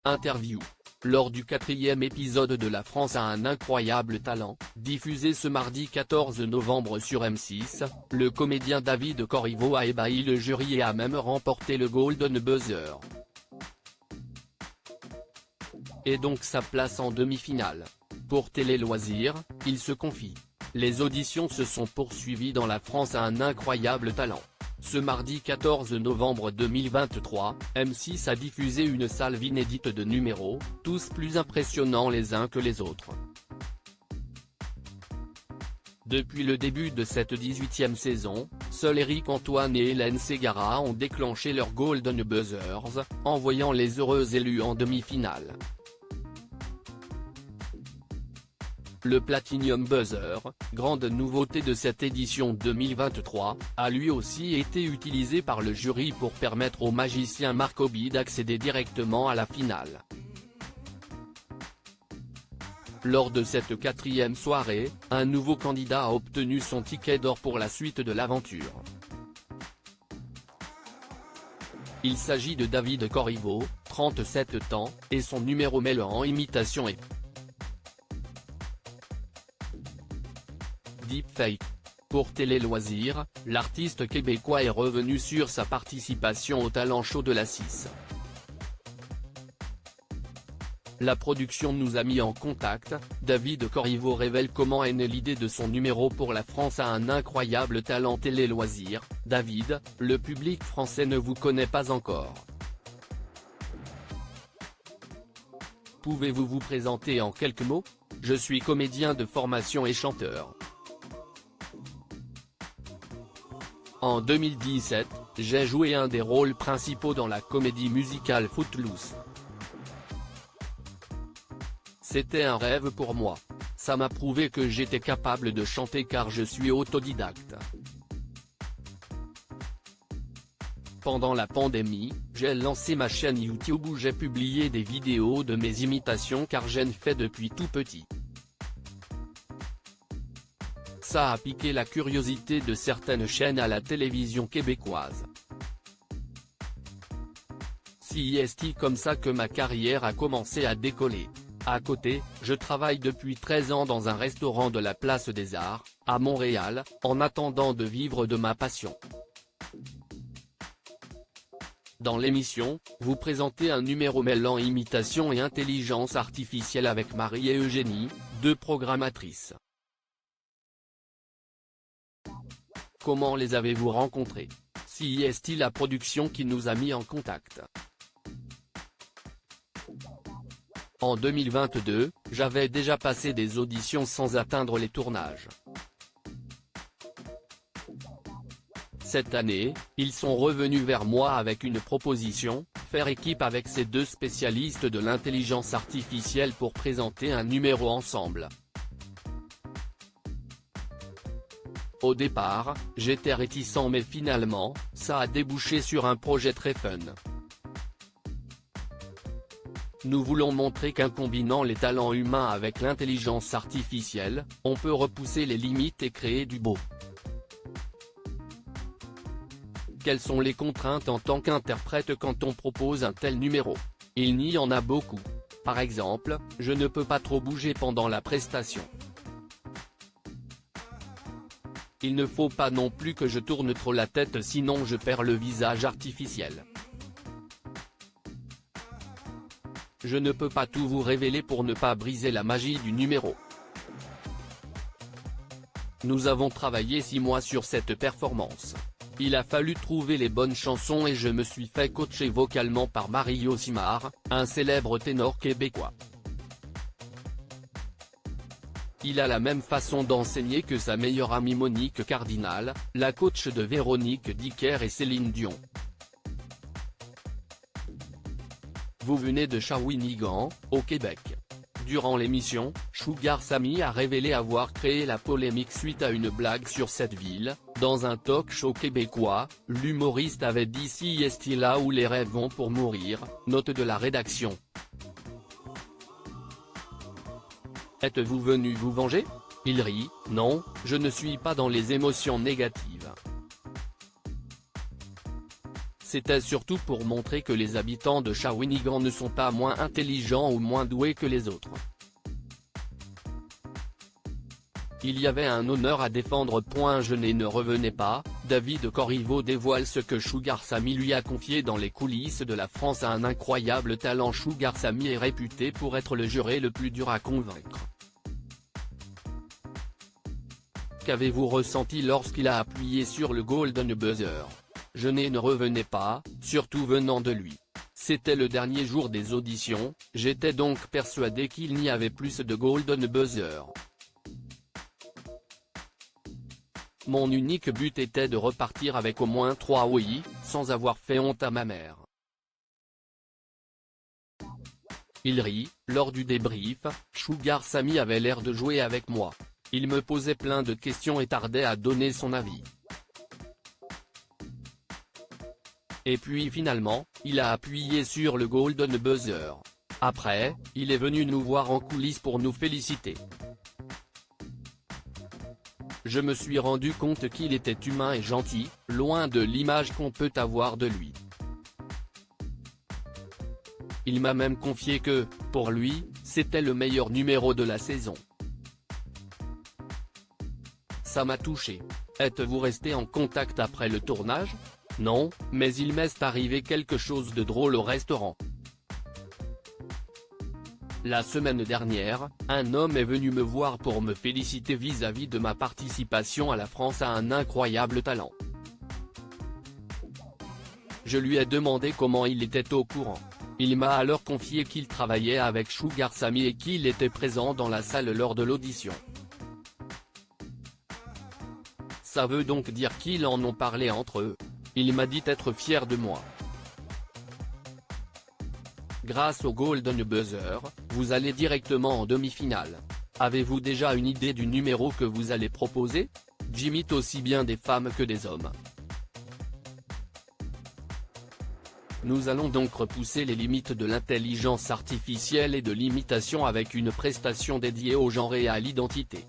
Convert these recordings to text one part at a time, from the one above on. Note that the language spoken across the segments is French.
Interview. Lors du 4e épisode de La France a un incroyable talent, diffusé ce mardi 14 novembre sur M6, le comédien David Corriveau a ébahi le jury et a même remporté le Golden Buzzer. Et donc sa place en demi-finale. Pour Télé Loisirs, il se confie. Les auditions se sont poursuivies dans La France a un incroyable talent. Ce mardi 14 novembre 2023, M6 a diffusé une salve inédite de numéros, tous plus impressionnants les uns que les autres. Depuis le début de cette 18e saison, seuls Éric Antoine et Hélène Ségara ont déclenché leurs Golden Buzzers, envoyant les heureux élus en demi-finale. Le Platinum Buzzer, grande nouveauté de cette édition 2023, a lui aussi été utilisé par le jury pour permettre au magicien Marc Oby d'accéder directement à la finale. Lors de cette 4e soirée, un nouveau candidat a obtenu son ticket d'or pour la suite de l'aventure. Il s'agit de David Corriveau, 37 ans, et son numéro mêlant en imitation est Deepfake. Pour Télé Loisirs, l'artiste québécois est revenu sur sa participation au talent show de la 6. La production nous a mis en contact, David Corriveau révèle comment est née l'idée de son numéro pour La France a un incroyable talent Télé Loisirs. David, le public français ne vous connaît pas encore. Pouvez-vous vous présenter en quelques mots? Je suis comédien de formation et chanteur. En 2017, j'ai joué un des rôles principaux dans la comédie musicale Footloose. C'était un rêve pour moi. Ça m'a prouvé que j'étais capable de chanter car je suis autodidacte. Pendant la pandémie, j'ai lancé ma chaîne YouTube où j'ai publié des vidéos de mes imitations car j'en fais depuis tout petit. Ça a piqué la curiosité de certaines chaînes à la télévision québécoise. C'est comme ça que ma carrière a commencé à décoller. À côté, je travaille depuis 13 ans dans un restaurant de la Place des Arts, à Montréal, en attendant de vivre de ma passion. Dans l'émission, vous présentez un numéro mêlant imitation et intelligence artificielle avec Marie et Eugénie, deux programmatrices. Comment les avez-vous rencontrés? C'est la production qui nous a mis en contact. En 2022, j'avais déjà passé des auditions sans atteindre les tournages. Cette année, ils sont revenus vers moi avec une proposition, faire équipe avec ces deux spécialistes de l'intelligence artificielle pour présenter un numéro ensemble. Au départ, j'étais réticent mais finalement, ça a débouché sur un projet très fun. Nous voulons montrer qu'en combinant les talents humains avec l'intelligence artificielle, on peut repousser les limites et créer du beau. Quelles sont les contraintes en tant qu'interprète quand on propose un tel numéro? Il n'y en a beaucoup. Par exemple, je ne peux pas trop bouger pendant la prestation. Il ne faut pas non plus que je tourne trop la tête sinon je perds le visage artificiel. Je ne peux pas tout vous révéler pour ne pas briser la magie du numéro. Nous avons travaillé 6 mois sur cette performance. Il a fallu trouver les bonnes chansons et je me suis fait coacher vocalement par Mario Simard, un célèbre ténor québécois. Il a la même façon d'enseigner que sa meilleure amie Monique Cardinal, la coach de Véronique Dicker et Céline Dion. Vous venez de Shawinigan, au Québec. Durant l'émission, Sugar Sammy a révélé avoir créé la polémique suite à une blague sur cette ville. Dans un talk show québécois, l'humoriste avait dit « C'est là où les rêves vont pour mourir », note de la rédaction. Êtes-vous venu vous venger? Il rit, non, je ne suis pas dans les émotions négatives. C'était surtout pour montrer que les habitants de Shawinigan ne sont pas moins intelligents ou moins doués que les autres. Il y avait un honneur à défendre. Jeunet ne revenait pas. David Corriveau dévoile ce que Sugar Sammy lui a confié dans les coulisses de La France a un incroyable talent. Sugar Sammy est réputé pour être le juré le plus dur à convaincre. Qu'avez-vous ressenti lorsqu'il a appuyé sur le Golden Buzzer? Jeunet ne revenait pas, surtout venant de lui. C'était le dernier jour des auditions, j'étais donc persuadé qu'il n'y avait plus de Golden Buzzer. Mon unique but était de repartir avec au moins 3 oui, sans avoir fait honte à ma mère. Il rit. Lors du débrief, Sugar Sammy avait l'air de jouer avec moi. Il me posait plein de questions et tardait à donner son avis. Et puis finalement, il a appuyé sur le Golden Buzzer. Après, il est venu nous voir en coulisses pour nous féliciter. Je me suis rendu compte qu'il était humain et gentil, loin de l'image qu'on peut avoir de lui. Il m'a même confié que, pour lui, c'était le meilleur numéro de la saison. Ça m'a touché. Êtes-vous resté en contact après le tournage? Non, mais il m'est arrivé quelque chose de drôle au restaurant. La semaine dernière, un homme est venu me voir pour me féliciter vis-à-vis de ma participation à La France a un incroyable talent. Je lui ai demandé comment il était au courant. Il m'a alors confié qu'il travaillait avec Sugar Sammy et qu'il était présent dans la salle lors de l'audition. Ça veut donc dire qu'ils en ont parlé entre eux. Il m'a dit être fier de moi. Grâce au Golden Buzzer, vous allez directement en demi-finale. Avez-vous déjà une idée du numéro que vous allez proposer? J'imite aussi bien des femmes que des hommes. Nous allons donc repousser les limites de l'intelligence artificielle et de l'imitation avec une prestation dédiée au genre et à l'identité.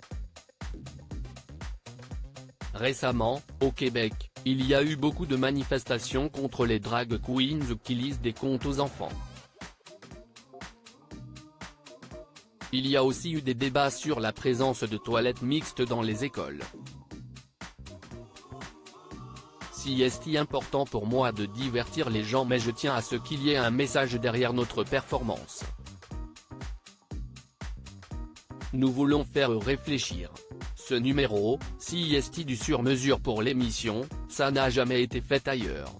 Récemment, au Québec, il y a eu beaucoup de manifestations contre les drag queens qui lisent des contes aux enfants. Il y a aussi eu des débats sur la présence de toilettes mixtes dans les écoles. Si est important pour moi de divertir les gens, mais je tiens à ce qu'il y ait un message derrière notre performance. Nous voulons faire réfléchir. Ce numéro, si est du sur-mesure pour l'émission, ça n'a jamais été fait ailleurs.